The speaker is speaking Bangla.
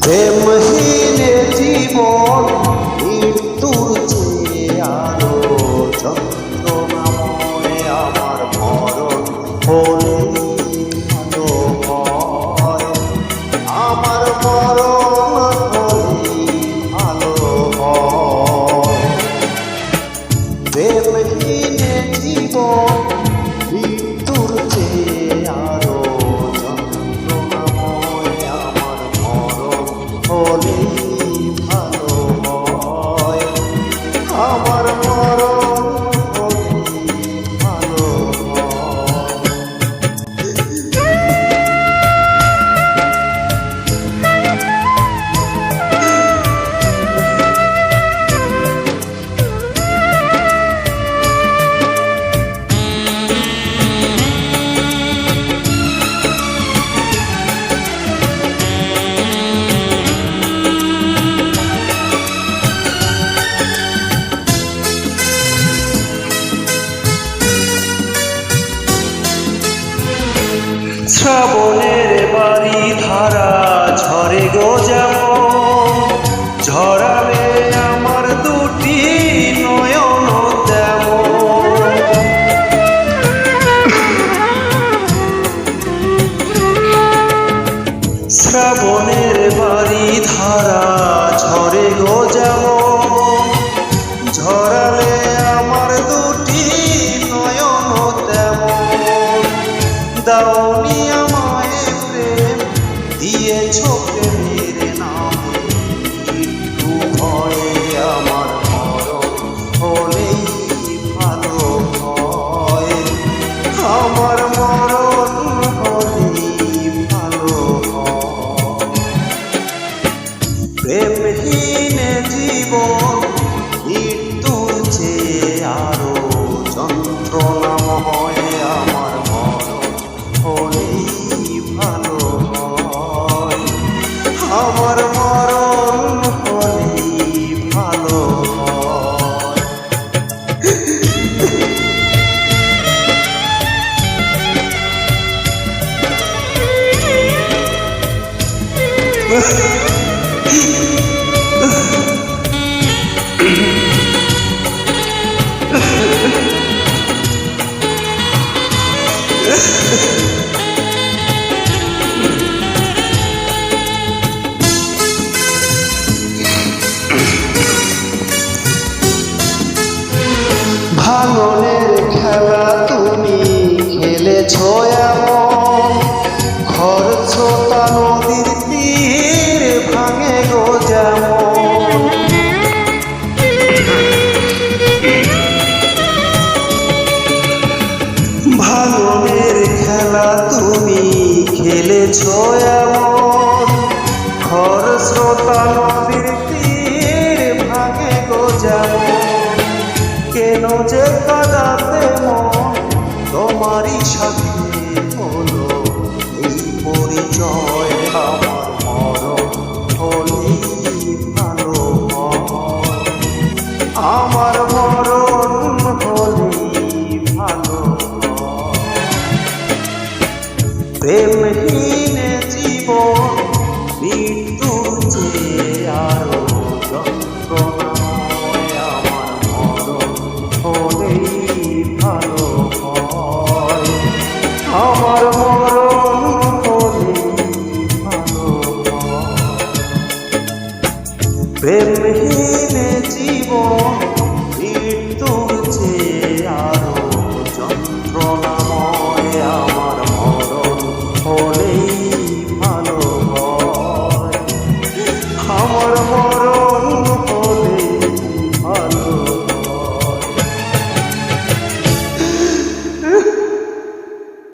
প্রেমহীন জীবন মৃত্যুর চেয়ে আরো যন্ত্রণাময় আমার মরণ হলে ভালো হয়, আমার মরণ হলে ভালো হয়। প্রেমহীন জীবন মৃত্যুর চেয়ে আরো যন্ত্রণাময় আমার মরণ হলে ভালো হয়, আমার মরণ হলে ভালো হয়। শ্রাবণের বাড়ি ধারা ঝরে গো যেমন, ঝরালে আমার দুটি নয়ন তেমন। শ্রাবণের বাড়ি ধারা ঝরে গো যেমন, ঝরালে আমার দুটি নয়ন তেমন। দাওনি আমায় প্রেম দিয়েছ প্রেমের নামে, মৃত্যু ভয়ে আমার মরণ হলেই ভালো হয়, আমার মরণ হলেই ভালো হয়। প্রেমহীন জীবন মৃত্যুর চেয়ে আরো যন্ত্রণাময় আমার মরণ হলেই ভালো হয়, আমার মরণ হলেই ভালো হয়। ভাঙনের খেলা তুমি খেলেছ এমন, খরস্রোতা নদীর তীর ভাঙে গো যেমন। ভাঙনের খেলা তুমি খেলেছ এমন, খরস্রোতা নদীর তীর ভাঙে গো যেমন। কেন যে কাঁদাতে মন তোমারই সাথে